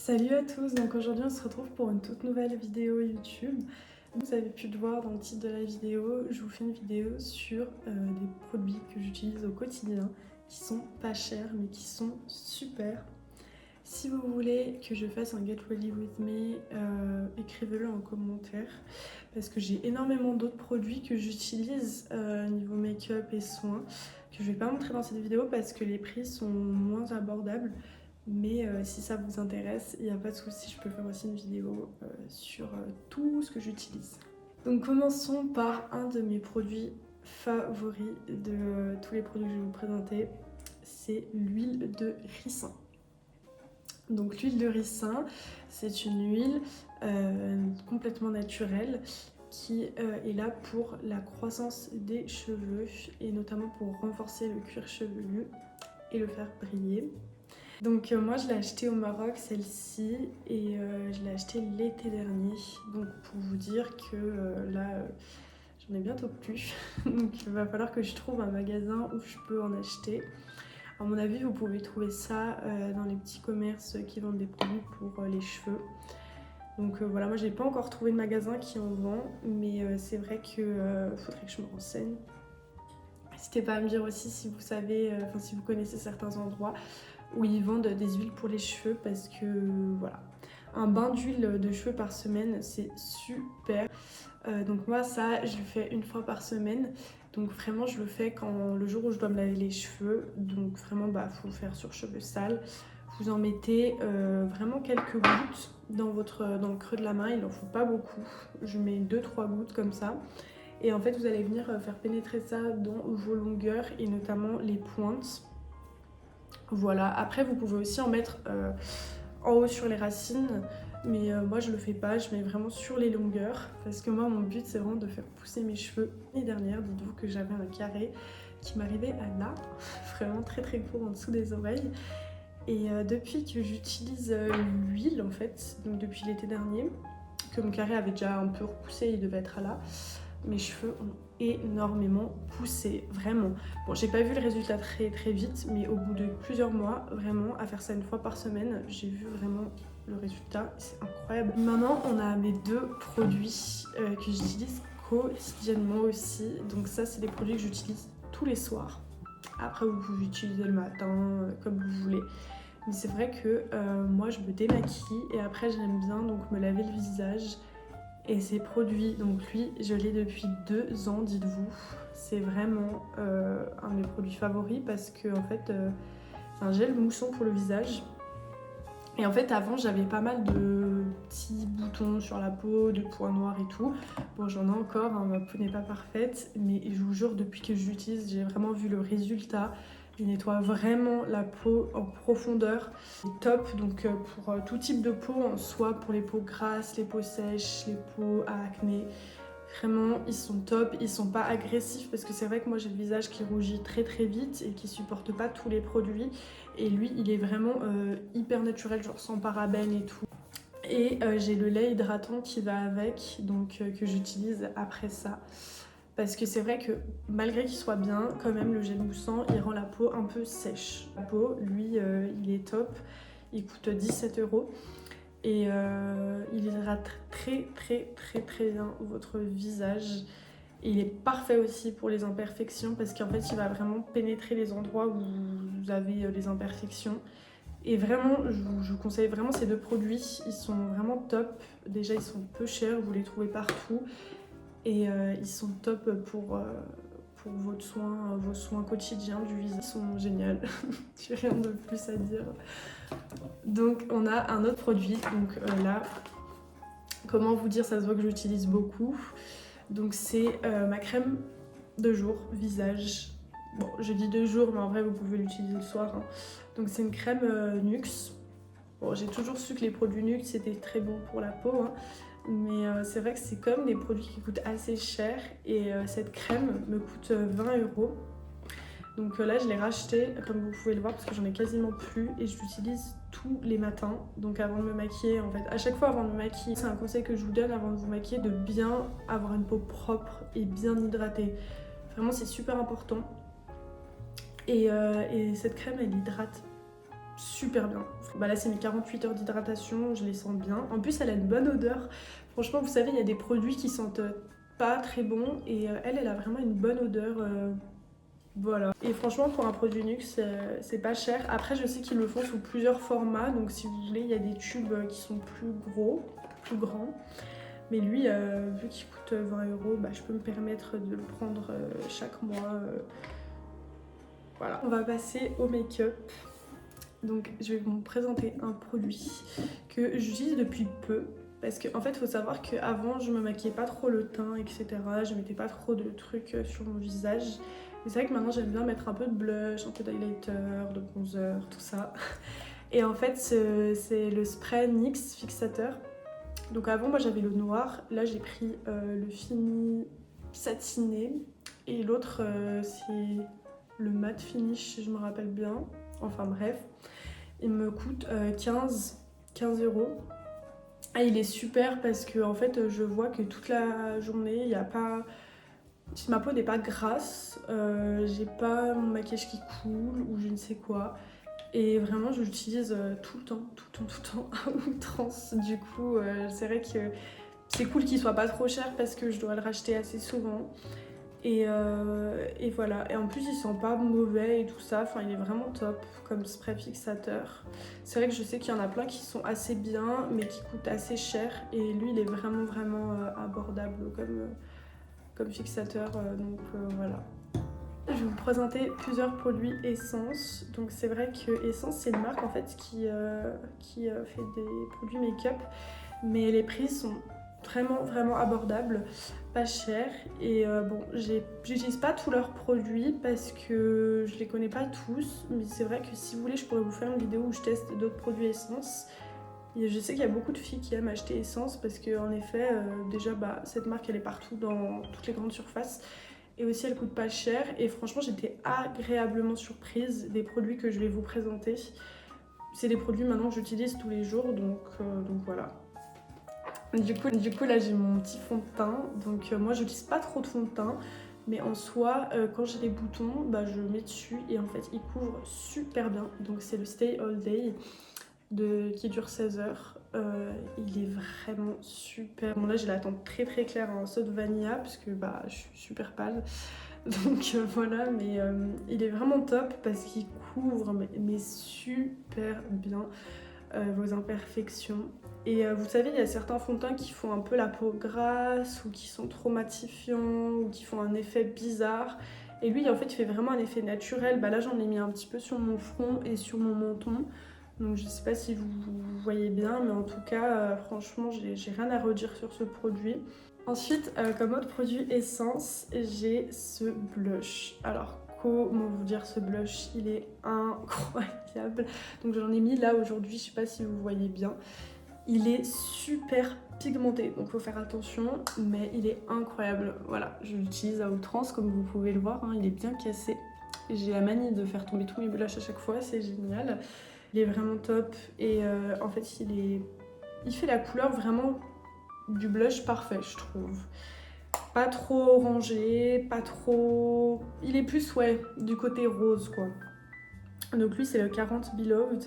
Salut à tous, donc aujourd'hui on se retrouve pour une toute nouvelle vidéo YouTube. Vous avez pu le voir dans le titre de la vidéo, je vous fais une vidéo sur des produits que j'utilise au quotidien qui sont pas chers mais qui sont super. Si vous voulez que je fasse un Get Ready With Me, écrivez-le en commentaire parce que j'ai énormément d'autres produits que j'utilise niveau make-up et soins que je vais pas montrer dans cette vidéo parce que les prix sont moins abordables. Mais si ça vous intéresse, il n'y a pas de souci, je peux faire aussi une vidéo sur tout ce que j'utilise. Donc commençons par un de mes produits favoris de tous les produits que je vais vous présenter, c'est l'huile de ricin. Donc l'huile de ricin, c'est une huile complètement naturelle qui est là pour la croissance des cheveux et notamment pour renforcer le cuir chevelu et le faire briller. Donc moi je l'ai acheté au Maroc celle-ci et je l'ai acheté l'été dernier. Donc pour vous dire que j'en ai bientôt plus. Donc il va falloir que je trouve un magasin où je peux en acheter. À mon avis vous pouvez trouver ça dans les petits commerces qui vendent des produits pour les cheveux. Donc voilà, moi j'ai pas encore trouvé de magasin qui en vend, mais c'est vrai que faudrait que je me renseigne. N'hésitez pas à me dire aussi si vous savez, si vous connaissez certains endroits où ils vendent des huiles pour les cheveux parce que voilà, un bain d'huile de cheveux par semaine c'est super. Donc moi ça je le fais une fois par semaine, donc vraiment je le fais quand le jour où je dois me laver les cheveux, donc vraiment faut le faire sur cheveux sales. Vous en mettez vraiment quelques gouttes dans le creux de la main, il n'en faut pas beaucoup, je mets 2-3 gouttes comme ça. Et en fait vous allez venir faire pénétrer ça dans vos longueurs et notamment les pointes. Voilà, après vous pouvez aussi en mettre en haut sur les racines, mais moi je le fais pas, je mets vraiment sur les longueurs parce que moi mon but c'est vraiment de faire pousser mes cheveux. L'année dernière, dites-vous que j'avais un carré qui m'arrivait à là, vraiment très très court en dessous des oreilles. Et depuis que j'utilise l'huile en fait, donc depuis l'été dernier, que mon carré avait déjà un peu repoussé, il devait être à là, mes cheveux ont énormément poussé, vraiment. Bon, j'ai pas vu le résultat très très vite, mais au bout de plusieurs mois, vraiment, à faire ça une fois par semaine, j'ai vu vraiment le résultat, c'est incroyable. Maintenant, on a mes deux produits que j'utilise quotidiennement aussi. Donc ça, c'est des produits que j'utilise tous les soirs. Après, vous pouvez utiliser le matin, comme vous voulez. Mais c'est vrai que moi, je me démaquille et après, j'aime bien donc me laver le visage. Et ces produits, donc lui, je l'ai depuis 2 ans, dites-vous. C'est vraiment un de mes produits favoris parce que en fait, c'est un gel moussant pour le visage. Et en fait, avant, j'avais pas mal de petits boutons sur la peau, de points noirs et tout. Bon, j'en ai encore, hein, ma peau n'est pas parfaite, mais je vous jure, depuis que je l'utilise, j'ai vraiment vu le résultat. Il nettoie vraiment la peau en profondeur. C'est top donc pour tout type de peau, hein, soit pour les peaux grasses, les peaux sèches, les peaux à acné. Vraiment, ils sont top, ils sont pas agressifs parce que c'est vrai que moi j'ai le visage qui rougit très très vite et qui supporte pas tous les produits. Et lui, il est vraiment hyper naturel, genre sans parabènes et tout. Et j'ai le lait hydratant qui va avec, donc que j'utilise après ça. Parce que c'est vrai que malgré qu'il soit bien, quand même le gel moussant, il rend la peau un peu sèche. La peau, lui, il est top, il coûte 17 € et il hydrate très très très très bien votre visage. Et il est parfait aussi pour les imperfections parce qu'en fait il va vraiment pénétrer les endroits où vous avez les imperfections. Et vraiment, je vous conseille vraiment ces deux produits, ils sont vraiment top. Déjà ils sont peu chers, vous les trouvez partout. Et ils sont top pour vos soins quotidiens du visage. Ils sont géniaux, j'ai rien de plus à dire. Donc on a un autre produit, donc là, comment vous dire, ça se voit que j'utilise beaucoup. Donc c'est ma crème de jour visage. Bon, je dis de jour, mais en vrai vous pouvez l'utiliser le soir, hein. Donc c'est une crème Nuxe. Bon, j'ai toujours su que les produits Nuxe c'était très bon pour la peau, hein. Mais c'est vrai que c'est comme des produits qui coûtent assez cher et cette crème me coûte 20 €. Donc là je l'ai racheté comme vous pouvez le voir parce que j'en ai quasiment plus et je l'utilise tous les matins. Donc avant de me maquiller, en fait, à chaque fois avant de me maquiller, c'est un conseil que je vous donne avant de vous maquiller, de bien avoir une peau propre et bien hydratée. Vraiment c'est super important. Et cette crème elle hydrate super bien. Bah là c'est mes 48 heures d'hydratation, je les sens bien. En plus elle a une bonne odeur. Franchement vous savez il y a des produits qui sentent pas très bon et elle a vraiment une bonne odeur. Voilà. Et franchement pour un produit Nuxe c'est pas cher. Après je sais qu'ils le font sous plusieurs formats, donc si vous voulez il y a des tubes qui sont plus gros, plus grands. Mais lui, vu qu'il coûte 20 €, bah, je peux me permettre de le prendre chaque mois. Voilà. On va passer au make-up. Donc je vais vous présenter un produit que j'utilise depuis peu. Parce qu'en fait, il faut savoir qu'avant, je me maquillais pas trop le teint, etc. Je mettais pas trop de trucs sur mon visage. Mais c'est vrai que maintenant, j'aime bien mettre un peu de blush, un peu d'highlighter, de bronzer, tout ça. Et en fait, c'est le spray NYX fixateur. Donc avant moi j'avais le noir, là j'ai pris le fini satiné et l'autre c'est le matte finish si je me rappelle bien. Enfin bref, il me coûte 15 €. Ah, il est super parce que en fait je vois que toute la journée il n'y a pas... Ma peau n'est pas grasse, j'ai pas mon maquillage qui coule ou je ne sais quoi. Et vraiment, je l'utilise tout le temps, à outrance. Du coup, c'est vrai que c'est cool qu'il soit pas trop cher parce que je dois le racheter assez souvent. Et voilà. Et en plus, il sent pas mauvais et tout ça. Enfin, il est vraiment top comme spray fixateur. C'est vrai que je sais qu'il y en a plein qui sont assez bien, mais qui coûtent assez cher. Et lui, il est vraiment abordable comme fixateur. Donc voilà. Je vais vous présenter plusieurs produits Essence. Donc c'est vrai que Essence c'est une marque en fait qui fait des produits make-up, mais les prix sont vraiment abordables, pas chers. Et bon, j'utilise pas tous leurs produits parce que je les connais pas tous, mais c'est vrai que si vous voulez je pourrais vous faire une vidéo où je teste d'autres produits Essence. Et je sais qu'il y a beaucoup de filles qui aiment acheter Essence parce qu'en effet déjà bah, cette marque elle est partout dans toutes les grandes surfaces. Et aussi elle coûte pas cher et franchement j'étais agréablement surprise des produits que je vais vous présenter. C'est des produits maintenant que j'utilise tous les jours donc voilà. Du coup là j'ai mon petit fond de teint, donc moi j'utilise pas trop de fond de teint, mais en soi quand j'ai des boutons bah, je mets dessus et en fait il couvre super bien. Donc c'est le Stay All Day qui dure 16 heures. Il est vraiment super. Bon là j'ai la teinte très claire en saut de vanilla parce que bah, je suis super pâle. Donc voilà, mais il est vraiment top parce qu'il couvre mais super bien vos imperfections. Et vous savez, il y a certains fonds de teint qui font un peu la peau grasse ou qui sont trop matifiants ou qui font un effet bizarre. Et lui, en fait, il fait vraiment un effet naturel. Bah là, j'en ai mis un petit peu sur mon front et sur mon menton. Donc je sais pas si vous voyez bien, mais en tout cas, franchement, j'ai rien à redire sur ce produit. Ensuite, comme autre produit Essence, j'ai ce blush. Alors, comment vous dire ce blush? Il est incroyable. Donc j'en ai mis là aujourd'hui, je sais pas si vous voyez bien. Il est super pigmenté, donc faut faire attention, mais il est incroyable. Voilà, je l'utilise à outrance, comme vous pouvez le voir, hein, il est bien cassé. J'ai la manie de faire tomber tous mes blushs à chaque fois, c'est génial. Il est vraiment top et en fait il fait la couleur vraiment du blush parfait je trouve. Pas trop orangé, pas trop... Il est plus ouais du côté rose quoi. Donc lui c'est le 40 Beloved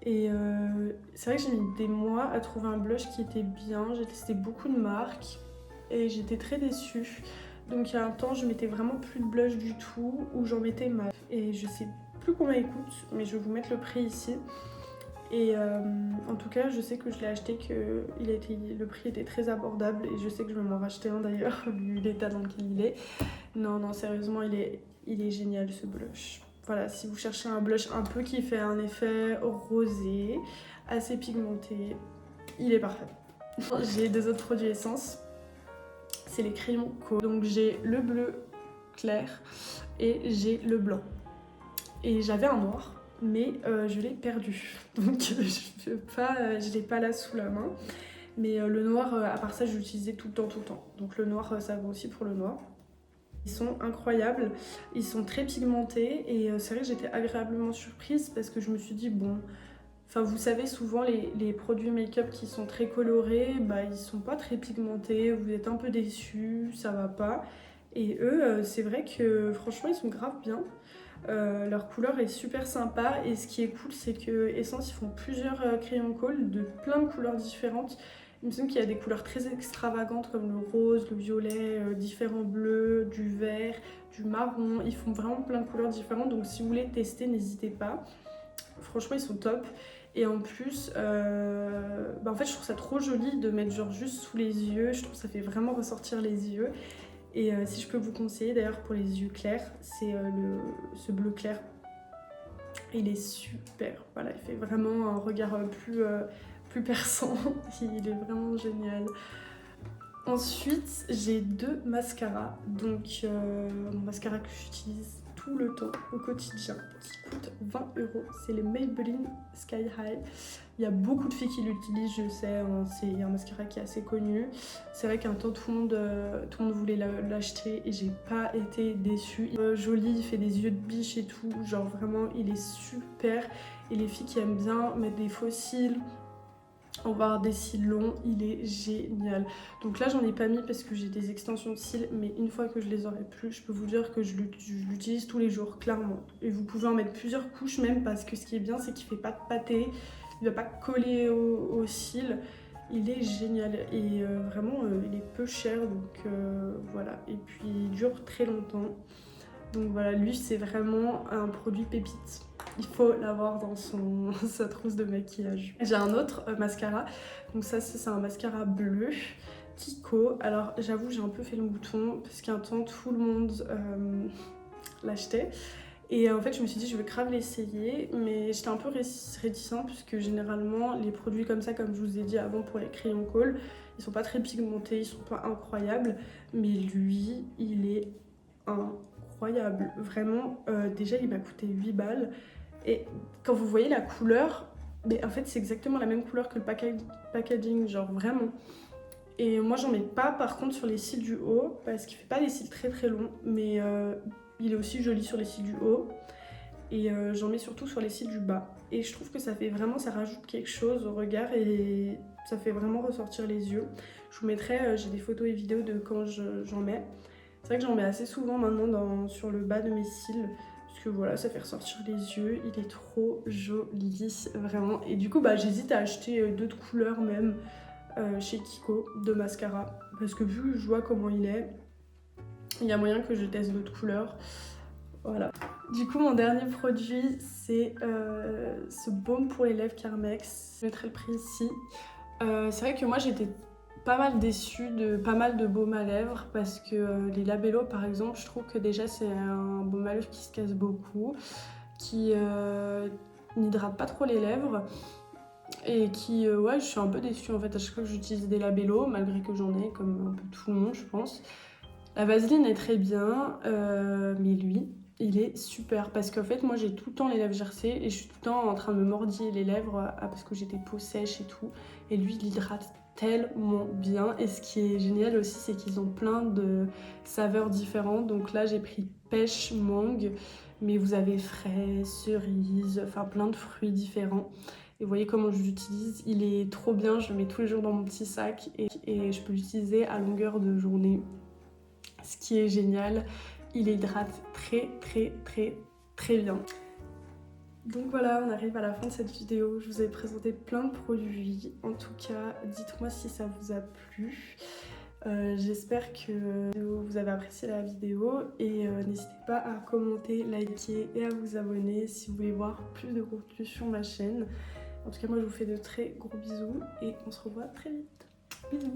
et c'est vrai que j'ai mis des mois à trouver un blush qui était bien. J'ai testé beaucoup de marques et j'étais très déçue. Donc il y a un temps je mettais vraiment plus de blush du tout ou j'en mettais mal. Et je sais plus combien il coûte mais je vais vous mettre le prix ici. Et en tout cas je sais que je l'ai acheté que le prix était très abordable et je sais que je vais m'en racheter un d'ailleurs vu l'état dans lequel il est. Non sérieusement il est génial ce blush. Voilà, si vous cherchez un blush un peu qui fait un effet rosé, assez pigmenté, il est parfait. J'ai deux autres produits Essence, c'est les crayons Co. Donc j'ai le bleu clair et j'ai le blanc. Et j'avais un noir, mais je l'ai perdu. Donc je l'ai pas là sous la main. Mais le noir, à part ça, je l'utilisais tout le temps. Donc le noir, ça vaut aussi pour le noir. Ils sont incroyables, ils sont très pigmentés et c'est vrai que j'étais agréablement surprise parce que je me suis dit bon, enfin vous savez souvent les produits make-up qui sont très colorés, bah ils sont pas très pigmentés, vous êtes un peu déçus, ça va pas. Et eux, c'est vrai que franchement ils sont grave bien. Leur couleur est super sympa et ce qui est cool c'est que Essence ils font plusieurs crayons colle de plein de couleurs différentes. Il me semble qu'il y a des couleurs très extravagantes comme le rose, le violet, différents bleus, du vert, du marron. Ils font vraiment plein de couleurs différentes donc si vous voulez tester n'hésitez pas. Franchement ils sont top. Et en plus, en fait je trouve ça trop joli de mettre genre juste sous les yeux. Je trouve que ça fait vraiment ressortir les yeux. Et si je peux vous conseiller d'ailleurs pour les yeux clairs, c'est ce bleu clair. Il est super, voilà, il fait vraiment un regard plus perçant, il est vraiment génial. Ensuite, j'ai 2 mascaras, donc mon mascara que j'utilise tout le temps au quotidien, qui coûte 20 €, c'est les Maybelline Sky High. Il y a beaucoup de filles qui l'utilisent, je sais, hein, c'est un mascara qui est assez connu. C'est vrai qu'un temps tout le monde voulait l'acheter et j'ai pas été déçue. Joli, il fait des yeux de biche et tout, genre vraiment il est super. Et les filles qui aiment bien mettre des faux cils, avoir des cils longs, il est génial. Donc là j'en ai pas mis parce que j'ai des extensions de cils, mais une fois que je les aurai plus, je peux vous dire que je l'utilise tous les jours, clairement. Et vous pouvez en mettre plusieurs couches même, parce que ce qui est bien c'est qu'il fait pas de pâté, il va pas coller aux cils. Il est génial et vraiment il est peu cher donc voilà. Et puis il dure très longtemps. Donc voilà, lui c'est vraiment un produit pépite. Il faut l'avoir dans sa trousse de maquillage. J'ai un autre mascara, donc ça c'est un mascara bleu, Kiko. Alors j'avoue j'ai un peu fait le mouton parce qu'un temps tout le monde l'achetait. Et en fait je me suis dit je vais grave l'essayer, mais j'étais un peu réticente puisque généralement les produits comme ça, comme je vous ai dit avant pour les crayons colle, ils sont pas très pigmentés, ils sont pas incroyables, mais lui il est incroyable. Vraiment, déjà il m'a coûté 8 balles. Et quand vous voyez la couleur, mais en fait c'est exactement la même couleur que le packaging, genre vraiment. Et moi j'en mets pas par contre sur les cils du haut, parce qu'il fait pas des cils très très longs, mais il est aussi joli sur les cils du haut. Et j'en mets surtout sur les cils du bas. Et je trouve que ça fait vraiment, ça rajoute quelque chose au regard et ça fait vraiment ressortir les yeux. Je vous mettrai, j'ai des photos et vidéos de quand j'en mets. C'est vrai que j'en mets assez souvent maintenant sur le bas de mes cils. Parce que voilà, ça fait ressortir les yeux. Il est trop joli, vraiment. Et du coup, j'hésite à acheter d'autres couleurs même chez Kiko de mascara. Parce que vu que je vois comment il est, il y a moyen que je teste d'autres couleurs. Voilà. Du coup, mon dernier produit, c'est ce baume pour les lèvres Carmex. Je mettrai le prix ici. C'est vrai que moi, j'étais pas mal déçue de pas mal de baumes à lèvres parce que les Labello, par exemple, je trouve que déjà c'est un baume à lèvres qui se casse beaucoup, qui n'hydrate pas trop les lèvres et qui, ouais, je suis un peu déçue en fait à chaque fois que j'utilise des Labello, malgré que j'en ai comme un peu tout le monde, je pense. La vaseline est très bien, mais lui, il est super parce qu'en fait moi j'ai tout le temps les lèvres gercées et je suis tout le temps en train de me mordiller les lèvres parce que j'ai des peaux sèches et tout, et lui il hydrate tellement bien. Et ce qui est génial aussi c'est qu'ils ont plein de saveurs différentes. Donc là j'ai pris pêche, mangue, mais vous avez fraise, cerise, enfin plein de fruits différents. Et vous voyez comment je l'utilise, il est trop bien, je le mets tous les jours dans mon petit sac et je peux l'utiliser à longueur de journée. Ce qui est génial, il hydrate très bien. Donc voilà, on arrive à la fin de cette vidéo. Je vous ai présenté plein de produits. En tout cas, dites-moi si ça vous a plu. J'espère que vous avez apprécié la vidéo et n'hésitez pas à commenter, liker et à vous abonner si vous voulez voir plus de contenu sur ma chaîne. En tout cas, moi je vous fais de très gros bisous et on se revoit très vite. Bisous!